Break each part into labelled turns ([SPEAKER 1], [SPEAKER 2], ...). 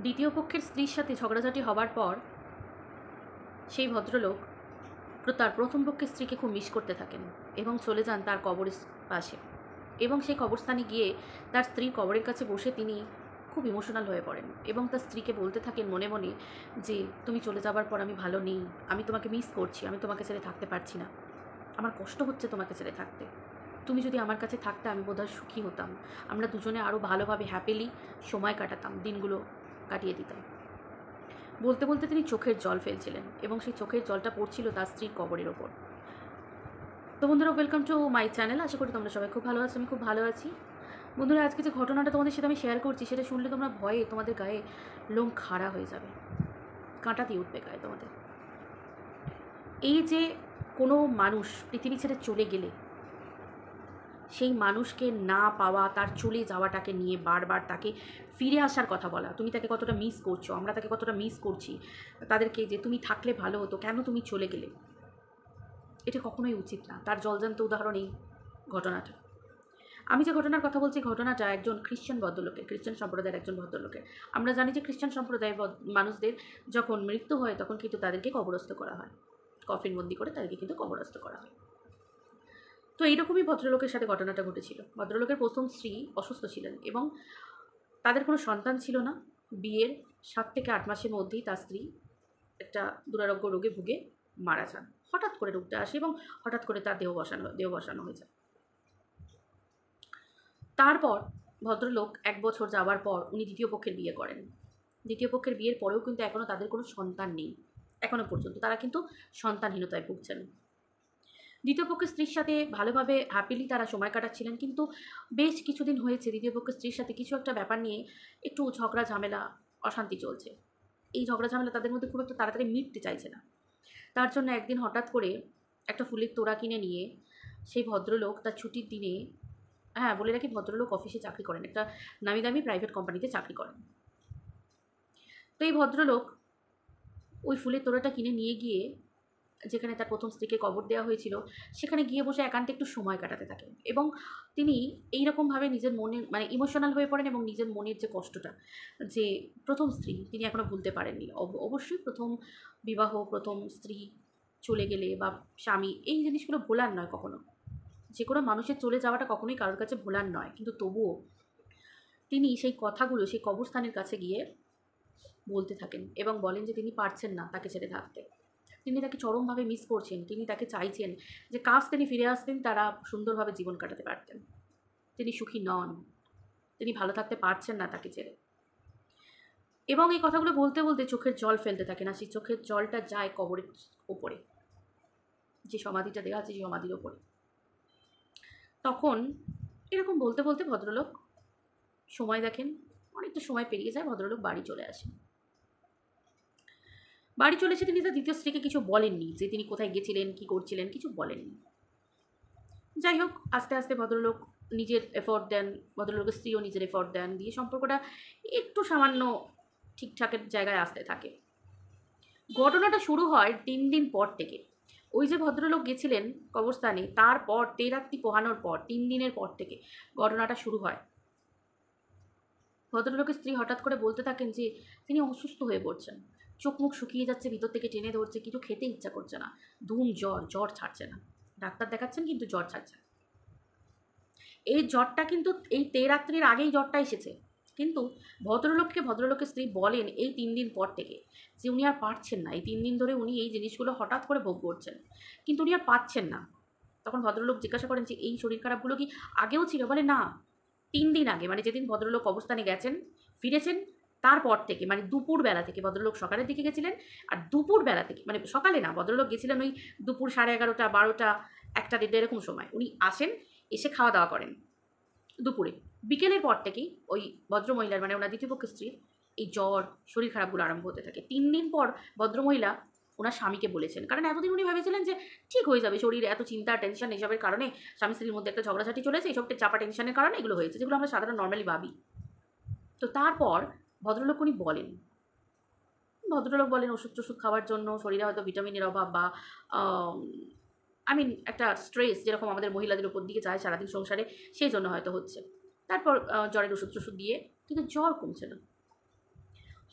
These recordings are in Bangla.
[SPEAKER 1] দ্বিতীয় পক্ষের স্ত্রীর সাথে ঝগড়াঝাটি হবার পর সেই ভদ্রলোক তার প্রথম পক্ষের স্ত্রীকে খুব মিস করতে থাকেন এবং চলে যান তার কবরের পাশে, এবং সেই কবরস্থানে গিয়ে তার স্ত্রীর কবরের কাছে বসে তিনি খুব ইমোশনাল হয়ে পড়েন এবং তার স্ত্রীকে বলতে থাকেন মনে মনে যে তুমি চলে যাবার পর আমি ভালো নেই, আমি তোমাকে মিস করছি, আমি তোমাকে ছেড়ে থাকতে পারছি না, আমার কষ্ট হচ্ছে তোমাকে ছেড়ে থাকতে, তুমি যদি আমার কাছে থাকতে আমি বোধহয় সুখী হতাম, আমরা দুজনে আরও ভালোভাবে হ্যাপিলি সময় কাটাতাম, দিনগুলো কাটিয়ে দিতাম। বলতে বলতে তিনি চোখের জল ফেলছিলেন এবং সেই চোখের জলটা পড়ছিল তার স্ত্রীর কবরের ওপর। তো বন্ধুরা, ওয়েলকাম টু মাই চ্যানেল। আশা করি তোমরা সবাই খুব ভালো আছো, আমি খুব ভালো আছি। বন্ধুরা, আজকে যে ঘটনাটা তোমাদের সাথে আমি শেয়ার করছি সেটা শুনলে তোমরা ভয়ে তোমাদের গায়ে লোম খাড়া হয়ে যাবে, কাঁটা দিয়ে উঠবে গায়ে তোমাদের। এই যে কোনো মানুষ পৃথিবী ছেড়ে চলে গেলে সেই মানুষকে না পাওয়া, তার চলে যাওয়াটাকে নিয়ে বারবার তাকে ফিরে আসার কথা বলা, তুমি তাকে কতটা মিস করছো, আমরা তাকে কতটা মিস করছি, তাদেরকে যে তুমি থাকলে ভালো হতো, কেন তুমি চলে গেলে, এটা কখনোই উচিত না। তার জলজান্ত উদাহরণ এই ঘটনাটা। আমি যে ঘটনার কথা বলছি, ঘটনাটা একজন খ্রিশ্চান ভদ্রলোকের, খ্রিশ্চান সম্প্রদায়ের একজন ভদ্রলোকের। আমরা জানি যে খ্রিশ্চান সম্প্রদায়ের মানুষদের যখন মৃত্যু হয় তখন কিন্তু তাদেরকে কবরস্থ করা হয়, কফিনবন্দি করে তাদেরকে কিন্তু কবরস্থ করা হয়। তো এইরকমই ভদ্রলোকের সাথে ঘটনাটা ঘটেছিল। ভদ্রলোকের প্রথম স্ত্রী অসুস্থ ছিলেন এবং তাদের কোনো সন্তান ছিল না। বিয়ের 7 থেকে 8 মাসের মধ্যেই তার স্ত্রী একটা দুরারোগ্য রোগে ভুগে মারা যান। হঠাৎ করে রোগটা আসে এবং হঠাৎ করে তার দেহ বসানো হয়ে যায়। তারপর ভদ্রলোক 1 বছর যাওয়ার পর উনি দ্বিতীয় পক্ষের বিয়ে করেন। দ্বিতীয় পক্ষের বিয়ের পরেও কিন্তু এখনও তাদের কোনো সন্তান নেই। এখনও পর্যন্ত তারা কিন্তু সন্তানহীনতায় ভুগছেন। দ্বিতীয় পক্ষের স্ত্রীর সাথে ভালোভাবে হ্যাপিলি তারা সময় কাটাচ্ছিলেন, কিন্তু বেশ কিছুদিন হয়েছে দ্বিতীয় পক্ষের স্ত্রীর সাথে কিছু একটা ব্যাপার নিয়ে একটু ঝগড়া ঝামেলা, অশান্তি চলছে। এই ঝগড়া ঝামেলা তাদের মধ্যে খুব একটা তাড়াতাড়ি মিটতে চাইছে না। তার জন্য একদিন হঠাৎ করে একটা ফুলের তোড়া কিনে নিয়ে সেই ভদ্রলোক তার ছুটির দিনে, হ্যাঁ বলে রাখি, ভদ্রলোক অফিসে চাকরি করেন, একটা নামি দামি প্রাইভেট কোম্পানিতে চাকরি করেন। তো এই ভদ্রলোক ওই ফুলের তোড়াটা কিনে নিয়ে গিয়ে যেখানে তার প্রথম স্ত্রীকে কবর দেওয়া হয়েছিল সেখানে গিয়ে বসে একান্তে একটু সময় কাটাতে থাকেন এবং তিনি এইরকমভাবে নিজের মনে মানে ইমোশনাল হয়ে পড়েন এবং নিজের মনের যে কষ্টটা, যে প্রথম স্ত্রী তিনি এখনও ভুলতে পারেননি। অবশ্যই প্রথম বিবাহ, প্রথম স্ত্রী চলে গেলে বা স্বামী, এই জিনিসগুলো ভোলার নয় কখনো। যে কোনো মানুষের চলে যাওয়াটা কখনোই কারোর কাছে ভোলার নয়, কিন্তু তবুও তিনি সেই কথাগুলো সেই কবরস্থানের কাছে গিয়ে বলতে থাকেন এবং বলেন যে তিনি পারছেন না তাকে ছেড়ে থাকতে, তিনি তাকে চরমভাবে মিস করছেন, তিনি তাকে চাইছেন যে কাজ তিনি ফিরে আসতেন, তারা সুন্দরভাবে জীবন কাটাতে পারতেন। তিনি সুখী নন, তিনি ভালো থাকতে পারছেন না তাকে ছেড়ে। এবং এই কথাগুলো বলতে বলতে চোখের জল ফেলতে থাকেন, আর সেই চোখের জলটা যায় কবরের ওপরে, যে সমাধিটা দেওয়া আছে সেই সমাধির ওপরে। তখন এরকম বলতে বলতে ভদ্রলোক সময় দেখেন, অনেকটা সময় পেরিয়ে যায়, ভদ্রলোক বাড়ি চলে আসেন। বাড়ি চলে এসে তিনি তার দ্বিতীয় স্ত্রীকে কিছু বলেননি, যে তিনি কোথায় গেছিলেন, কী করছিলেন, কিছু বলেননি। যাই হোক, আস্তে আস্তে ভদ্রলোক নিজের এফোর্ট দেন, ভদ্রলোকের স্ত্রীও নিজের এফোর্ট দেন, দিয়ে সম্পর্কটা একটু সামান্য ঠিকঠাকের জায়গায় আসতে থাকে। ঘটনাটা শুরু হয় 3 দিন পর থেকে। ওই যে ভদ্রলোক গেছিলেন কবরস্থানে, তারপর তেরাত্রি পোহানোর পর 3 দিনের পর থেকে ঘটনাটা শুরু হয়। ভদ্রলোকের স্ত্রী হঠাৎ করে বলতে থাকেন যে তিনি অসুস্থ হয়ে পড়ছেন, চোখ মুখ শুকিয়ে যাচ্ছে, ভিতর থেকে টেনে ধরছে, কিছু খেতে ইচ্ছা করছে না, জ্বর ছাড়ছে না, ডাক্তার দেখাচ্ছেন কিন্তু জ্বর ছাড়ছে না। এই জ্বরটা কিন্তু এই তেরাত্রির আগেই জ্বরটা এসেছে, কিন্তু ভদ্রলোকের স্ত্রী বলেন এই 3 দিন পর থেকে যে উনি আর পারছেন না, এই 3 দিন ধরে উনি এই জিনিসগুলো হঠাৎ করে ভোগ করছেন, কিন্তু উনি আর পাচ্ছেন না। তখন ভদ্রলোক জিজ্ঞাসা করেন যে এই শরীর খারাপগুলো কি আগেও ছিল? বলে না, 3 দিন আগে, মানে যেদিন ভদ্রলোক অবস্থানে গেছেন, ফিরেছেন, তারপর থেকে, মানে দুপুরবেলা থেকে, ভদ্রলোক সকালের দিকে গেছিলেন, আর দুপুরবেলা থেকে, মানে সকালে না, ভদ্রলোক গেছিলেন ওই দুপুর 11:30, 12টা, 1টা, 1:30 এরকম সময় উনি আসেন, এসে খাওয়া দাওয়া করেন দুপুরে। বিকেলের পর থেকেই ওই ভদ্রমহিলার, মানে ওনার দ্বিতীয় পক্ষের স্ত্রীর এই জ্বর, শরীর খারাপগুলো আরম্ভ হতে থাকে। 3 দিন পর ভদ্রমহিলা ওনার স্বামীকে বলেছেন, কারণ এতদিন উনি ভেবেছিলেন যে ঠিক হয়ে যাবে, শরীর এত চিন্তা, টেনশন, এসবের কারণে স্বামী স্ত্রীর মধ্যে একটা ঝগড়াঝাটি চলেছে, এইসব চাপা টেনশনের কারণে এগুলো হয়েছে, যেগুলো আমরা সাধারণ নর্মালি ভাবি। তো তারপর ভদ্রলোক উনি বলেন, ওষুধ টষুধ খাওয়ার জন্য, শরীরে হয়তো ভিটামিনের অভাব বা একটা স্ট্রেস যেরকম আমাদের মহিলাদের উপর দিকে যায় সারাদিন সংসারে, সেই জন্য হয়তো হচ্ছে। তারপর জ্বরের ওষুধ টষুধ দিয়ে কিন্তু জ্বর কমছে না।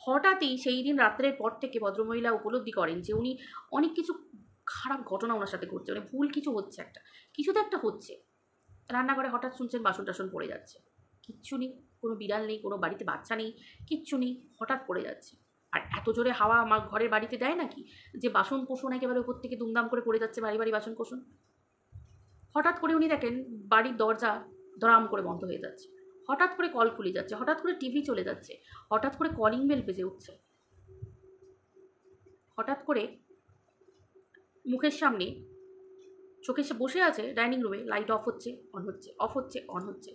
[SPEAKER 1] হঠাৎই সেই দিন রাত্রের পর থেকে ভদ্রমহিলা উপলব্ধি করেন যে উনি অনেক কিছু খারাপ ঘটনা ওনার সাথে ঘটছে, মানে ভুল কিছু হচ্ছে, কিছু তো একটা হচ্ছে। রান্নাঘরে হঠাৎ শুনছেন বাসন টাসন পড়ে যাচ্ছে, কিচ্ছু নেই, কোনো বিড়াল নেই, কোনো বাড়িতে বাচ্চা নেই, কিচ্ছু নেই, হঠাৎ পড়ে যাচ্ছে। আর এত জোরে হাওয়া আমার ঘরের বাড়িতে দেয় নাকি যে বাসন কোসন একেবারে উপর থেকে দুমদাম করে পড়ে যাচ্ছে, ভারী ভারী বাসন কোসন। হঠাৎ করে উনি দেখেন বাড়ির দরজা ধরাম করে বন্ধ হয়ে যাচ্ছে, হঠাৎ করে কল খুলে যাচ্ছে, হঠাৎ করে টিভি চলে যাচ্ছে, হঠাৎ করে কলিং বেল বেজে উঠছে, হঠাৎ করে মুখের সামনে চোখে সে বসে আছে ডাইনিং রুমে, লাইট অফ হচ্ছে অন হচ্ছে, অফ হচ্ছে অন হচ্ছে।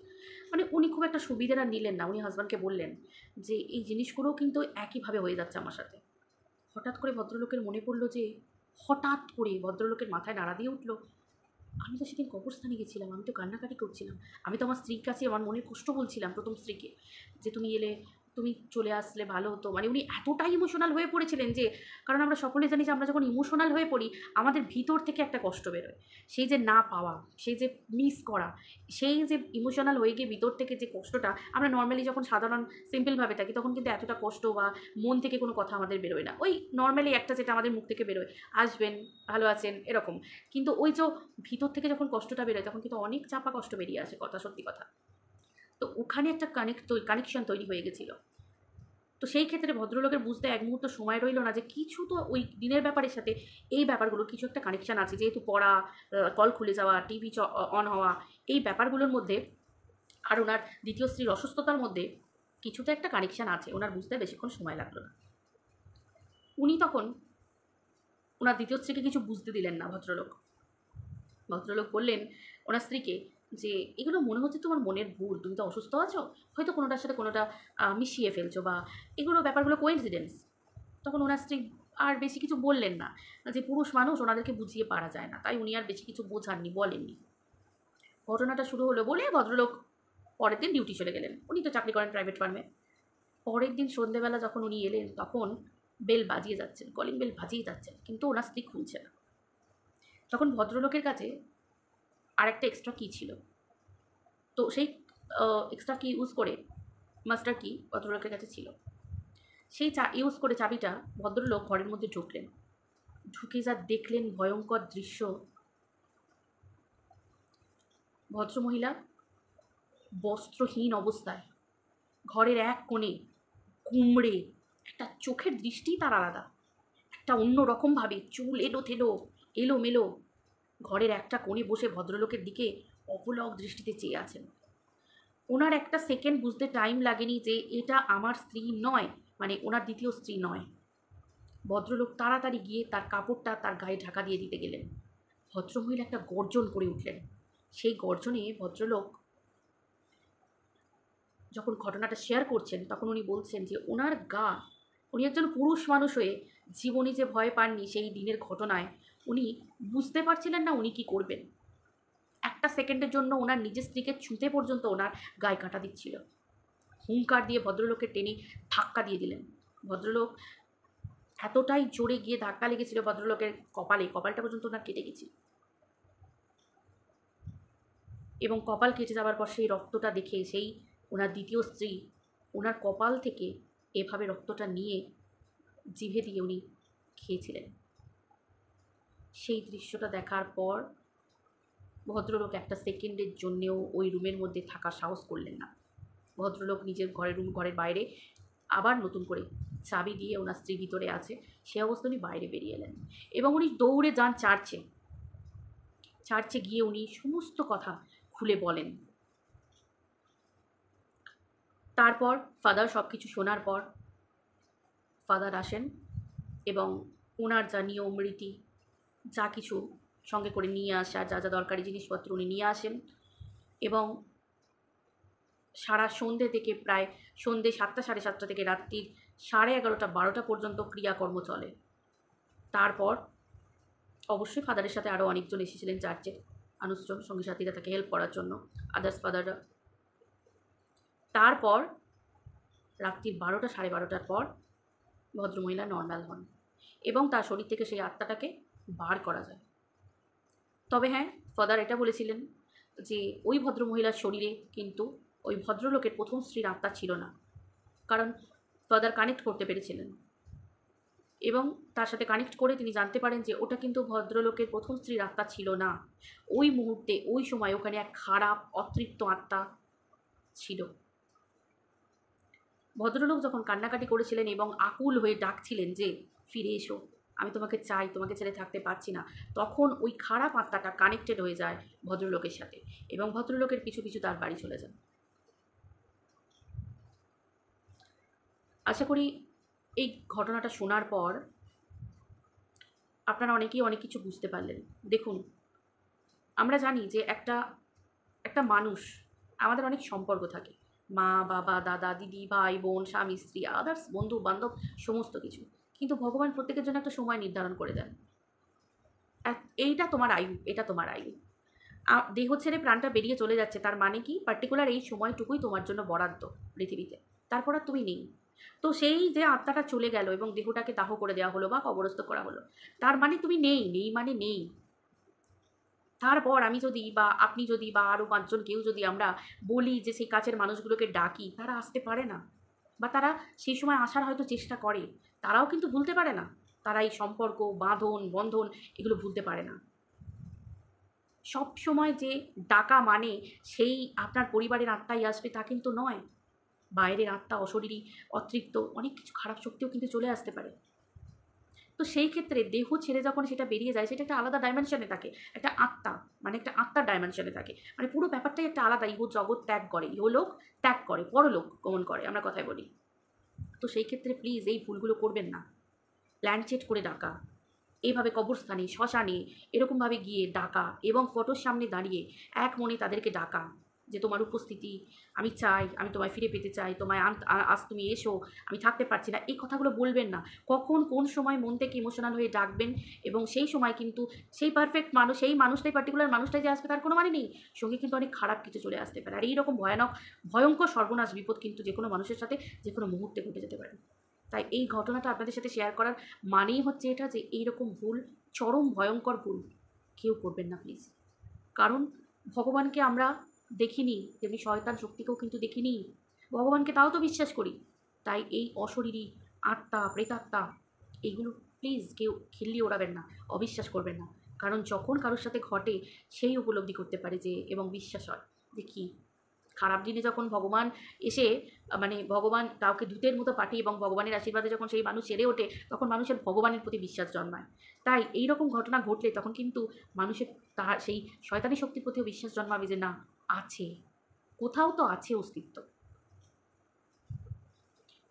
[SPEAKER 1] মানে উনি খুব একটা সুবিধাটা নিলেন না। উনি হাজব্যান্ডকে বললেন যে এই জিনিসগুলো কিন্তু একইভাবে হয়ে যাচ্ছে আমার সাথে। হঠাৎ করে ভদ্রলোকের মনে পড়লো যে হঠাৎ করে ভদ্রলোকের মাথায় নাড়া দিয়ে উঠলো, আমি তো সেদিন কবরস্থানে গেছিলাম, আমি তো কান্নাকাটি করছিলাম, আমি তো আমার স্ত্রীর কাছে আমার মনের কষ্ট বলছিলাম, প্রথম স্ত্রীকে, যে তুমি এলে, তুমি চলে আসলে ভালো হতো। মানে উনি এতটাই ইমোশনাল হয়ে পড়েছিলেন যে, কারণ আমরা সকলে জানি যে আমরা যখন ইমোশনাল হয়ে পড়ি আমাদের ভিতর থেকে একটা কষ্ট বেরোয়, সেই যে না পাওয়া, সেই যে মিস করা, সেই যে ইমোশনাল হয়ে গিয়ে ভিতর থেকে যে কষ্টটা, আমরা নর্মালি যখন সাধারণ সিম্পলভাবে থাকি তখন কিন্তু এতটা কষ্ট বা মন থেকে কোনো কথা আমাদের বেরোয় না, ওই নর্মালি একটা যেটা আমাদের মুখ থেকে বেরোয়, আসবেন, ভালো আছেন, এরকম। কিন্তু ওই যে ভিতর থেকে যখন কষ্টটা বেরোয় তখন কিন্তু অনেক চাপা কষ্ট বেরিয়ে আসে, কথা সত্যি কথা। তো ওখানে একটা কানেকশন তৈরি হয়ে গেছিলো। তো সেই ক্ষেত্রে ভদ্রলোকের বুঝতে এক মুহূর্ত সময় রইল না যে কিছু তো ওই দিনের ব্যাপারের সাথে এই ব্যাপারগুলোর কিছু একটা কানেকশান আছে, যেহেতু পড়া, কল খুলে যাওয়া, টিভি অন হওয়া, এই ব্যাপারগুলোর মধ্যে আর ওনার দ্বিতীয় স্ত্রীর অসুস্থতার মধ্যে কিছু তো একটা কানেকশান আছে। ওনার বুঝতে বেশিক্ষণ সময় লাগলো না। উনি তখন ওনার দ্বিতীয় স্ত্রীকে কিছু বুঝতে দিলেন না। ভদ্রলোক বললেন ওনার স্ত্রীকে যে এগুলো মনে হচ্ছে তোমার মনের ভুল, তুমি তো অসুস্থ আছো, হয়তো কোনোটার সাথে কোনোটা মিশিয়ে ফেলছো, বা এগুলো ব্যাপারগুলো কোইন্সিডেন্স। তখন ওনার স্ত্রী আর বেশি কিছু বললেন না, যে পুরুষ মানুষ ওনাদেরকে বুঝিয়ে পারা যায় না, তাই উনি আর বেশি কিছু বোঝাননি, বলেননি। ঘটনাটা শুরু হলো বলে ভদ্রলোক পরের দিন ডিউটি চলে গেলেন। উনি তো চাকরি করেন প্রাইভেট ফার্মে। পরের দিন সন্ধ্যেবেলা যখন উনি এলেন তখন বেল বাজিয়ে যাচ্ছেন, কলিং বেল বাজিয়ে যাচ্ছেন, কিন্তু ওনার স্ত্রী খুলছে না। তখন ভদ্রলোকের কাছে আরেকটা এক্সট্রা কি ছিল, তো সেই এক্সট্রা কি ইউজ করে, মাস্টার কি ভদ্রলোকের কাছে ছিল, সেই ইউজ করে চাবিটা ভদ্রলোক ঘরের মধ্যে ঢুকলেন। ঢুকে যা দেখলেন ভয়ঙ্কর দৃশ্য, ভদ্রমহিলা বস্ত্রহীন অবস্থায় ঘরের এক কোণে কুমড়ে, একটা চোখের দৃষ্টি তার আলাদা, একটা অন্য রকমভাবে চুল এলোমেলো, ঘরের একটা কোণে বসে ভদ্রলোকের দিকে অপলক দৃষ্টিতে চেয়ে আছেন। ওনার একটা সেকেন্ড বুঝতে টাইম লাগেনি যে এটা আমার স্ত্রী নয়, মানে ওনার দ্বিতীয় স্ত্রী নয়। ভদ্রলোক তাড়াতাড়ি গিয়ে তার কাপড়টা তার গায়ে ঢাকা দিয়ে দিতে গেলেন। ভদ্রমহিলা একটা গর্জন করে উঠলেন। সেই গর্জনে ভদ্রলোক যখন ঘটনাটা শেয়ার করছেন তখন উনি বলছেন যে ওনার গা, উনি একজন পুরুষ মানুষ হয়ে জীবনে যে ভয় পাননি সেই দিনের ঘটনায় উনি বুঝতে পারছিলেন না উনি কী করবেন। একটা সেকেন্ডের জন্য ওনার নিজের স্ত্রীকে ছুঁতে পর্যন্ত ওনার গায়ে কাঁটা দিচ্ছিল। হুঙ্কার দিয়ে ভদ্রলোককে টেনে ধাক্কা দিয়ে দিলেন। ভদ্রলোক এতটাই জোরে গিয়ে ধাক্কা লেগেছিল ভদ্রলোকের কপালটা পর্যন্ত ওনার কেটে গেছিল, এবং কপাল কেটে যাওয়ার পর সেই রক্তটা দেখে সেই ওনার দ্বিতীয় স্ত্রী ওনার কপাল থেকে এভাবে রক্তটা নিয়ে জিভে দিয়ে উনি খেয়েছিলেন। সেই দৃশ্যটা দেখার পর ভদ্রলোক একটা সেকেন্ডের জন্যেও ওই রুমের মধ্যে থাকার সাহস করলেন না। ভদ্রলোক নিজের ঘরের বাইরে আবার নতুন করে চাবি দিয়ে ওনার স্ত্রী ভিতরে আছে সে অবস্থা উনি বাইরে বেরিয়ে এলেন, এবং উনি দৌড়ে যান চার্চে গিয়ে উনি সমস্ত কথা খুলে বলেন। তারপর ফাদার সব কিছু শোনার পর ফাদার আসেন এবং ওনার যা নিয়ম রীতি যা কিছু সঙ্গে করে নিয়ে আসার যা দরকারি জিনিসপত্র উনি নিয়ে আসেন, এবং সারা সন্ধ্যে থেকে প্রায় সন্ধ্যে 7টা সাড়ে 7টা থেকে রাত্রির 11:30 12টা পর্যন্ত ক্রিয়াকর্ম চলে। তারপর অবশ্যই ফাদারের সাথে আরও অনেকজন এসেছিলেন চার্চের মানুষজন, সঙ্গী সাথীরা তাকে হেল্প করার জন্য, আদার্স ফাদাররা। তারপর রাত্রির 12টা সাড়ে 12টার পর ভদ্রমহিলা নর্মাল হন এবং তার শরীর থেকে সেই আত্মাটাকে বার করা যায়। তবে হ্যাঁ, ফাদার এটা বলেছিলেন যে ওই ভদ্রমহিলার শরীরে কিন্তু ওই ভদ্রলোকের প্রথম স্ত্রীর আত্মা ছিল না, কারণ ফাদার কানেক্ট করতে পেরেছিলেন এবং তার সাথে কানেক্ট করে তিনি জানতে পারেন যে ওটা কিন্তু ভদ্রলোকের প্রথম স্ত্রীর আত্মা ছিল না। ওই মুহূর্তে ওই সময় ওখানে এক খারাপ অতৃপ্ত আত্মা ছিল। ভদ্রলোক যখন কান্নাকাটি করেছিলেন এবং আকুল হয়ে ডাকছিলেন যে ফিরে এসো, আমি তোমাকে চাই, তোমাকে ছেড়ে থাকতে পারছি না, তখন ওই খারাপ আত্মাটা কানেক্টেড হয়ে যায় ভদ্রলোকের সাথে এবং ভদ্রলোকের পিছু পিছু তার বাড়ি চলে যান। আশা করি এই ঘটনাটা শোনার পর আপনারা অনেকেই অনেক কিছু বুঝতে পারলেন। দেখুন, আমরা জানি যে একটা মানুষ, আমাদের অনেক সম্পর্ক থাকে, মা বাবা দাদা দিদি ভাই বোন স্বামী স্ত্রী আদার্স বন্ধু বান্ধব সমস্ত কিছু, কিন্তু ভগবান প্রত্যেকের জন্য একটা সময় নির্ধারণ করে দেন। এইটা তোমার আয়ু, এটা তোমার আয়ু। দেহ ছেড়ে প্রাণটা বেরিয়ে চলে যাচ্ছে, তার মানে কি পার্টিকুলার এই সময়টুকুই তোমার জন্য বরাদ্দ পৃথিবীতে, তারপর আর তুমি নেই। তো সেই যে আত্মাটা চলে গেল এবং দেহটাকে দাহ করে দেওয়া হলো বা কবরস্থ করা হলো, তার মানে তুমি নেই, নেই মানে নেই। তারপর আমি যদি বা আপনি যদি বা আরও 5 জন কেউ যদি আমরা বলি যে সেই কাছের মানুষগুলোকে ডাকি, তারা আসতে পারে না, বা তারা সেই সময় আসার হয়তো চেষ্টা করে, তারাও কিন্তু ভুলতে পারে না। তারা এই সম্পর্ক বন্ধন এগুলো ভুলতে পারে না। সব সময় যে ডাকা মানে সেই আপনার পরিবারের আত্মাই আসবে তা কিন্তু নয়। বাইরের আত্মা, অশরীরী, অতৃপ্ত অনেক কিছু খারাপ শক্তিও কিন্তু চলে আসতে পারে। তো সেই ক্ষেত্রে দেহ ছেড়ে যখন সেটা বেরিয়ে যায়, সেটা একটা আলাদা ডাইমেনশনে থাকে, একটা আত্মা, মানে একটা আত্মার ডাইমেনশনে থাকে, মানে পুরো ব্যাপারটাই একটা আলাদা। ইহ জগৎ ত্যাগ করে, ইহলোক ত্যাগ করে, পরলোক গমন করে, আমরা কথায় বলি। তো সেই ক্ষেত্রে প্লিজ এই ভুলগুলো করবেন না। প্ল্যানচেট করে ডাকা, এইভাবে কবরস্থানে শ্মশানে এরকমভাবে গিয়ে ডাকা এবং ফটোর সামনে দাঁড়িয়ে এক মনে তাদেরকে ডাকা যে তোমার উপস্থিতি আমি চাই, আমি তোমায় ফিরে পেতে চাই, তোমায় আজ তুমি এসো, আমি থাকতে পারছি না, এই কথাগুলো বলবেন না। কখন কোন সময় মন থেকে ইমোশনাল হয়ে ডাকবেন এবং সেই সময় কিন্তু সেই পারফেক্ট মানুষ, সেই মানুষটাই, পার্টিকুলার মানুষটাই যে আসবে তার কোনো মানে নেই, সঙ্গে কিন্তু অনেক খারাপ কিছু চলে আসতে পারে। আর এইরকম ভয়ঙ্কর সর্বনাশ বিপদ কিন্তু যে কোনো মানুষের সাথে যে কোনো মুহূর্তে ঘটে যেতে পারে। তাই এই ঘটনাটা আপনাদের সাথে শেয়ার করার মানেই হচ্ছে এটা, যে এইরকম ভুল, চরম ভয়ঙ্কর ভুল কেউ করবেন না প্লিজ। কারণ ভগবানকে আমরা দেখিনি, তেমনি শয়তান শক্তিকেও কিন্তু দেখিনি, ভগবানকে তাও তো বিশ্বাস করি। তাই এই অশরীরী আত্মা, প্রেতাত্মা, এইগুলো প্লিজ কেউ খিল্লি ওড়াবেন না, অবিশ্বাস করবেন না। কারণ যখন কারোর সাথে ঘটে সেই উপলব্ধি করতে পারে যে, এবং বিশ্বাস হয় যে কি খারাপ দিনে যখন ভগবান এসে, মানে ভগবান কাউকে দূতের মতো পাঠিয়ে এবং ভগবানের আশীর্বাদে যখন সেই মানুষ সেরে ওঠে, তখন মানুষের ভগবানের প্রতি বিশ্বাস জন্মায়। তাই এই রকম ঘটনা ঘটলে তখন কিন্তু মানুষের তার সেই শয়তানি শক্তির প্রতিও বিশ্বাস জন্মাবে যে না, আছে, কোথাও তো আছে অস্তিত্ব।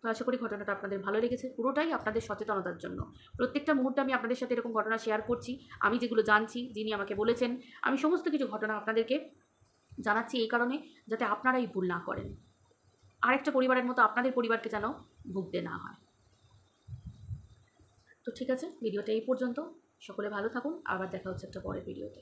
[SPEAKER 1] তো আশা করি ঘটনাটা আপনাদের ভালো লেগেছে। পুরোটাই আপনাদের সচেতনতার জন্য। প্রত্যেকটা মুহূর্তে আমি আপনাদের সাথে এরকম ঘটনা শেয়ার করছি। আমি যেগুলো জানছি, যিনি আমাকে বলেছেন, আমি সমস্ত কিছু ঘটনা আপনাদেরকে জানাচ্ছি এই কারণে, যাতে আপনারা এই ভুল না করেন, আরেকটা পরিবারের মতো আপনাদের পরিবারকে যেন ভুগতে না হয়। তো ঠিক আছে, ভিডিওটা এই পর্যন্ত। সকলে ভালো থাকুন, আবার দেখা হচ্ছে একটা পরের ভিডিওতে।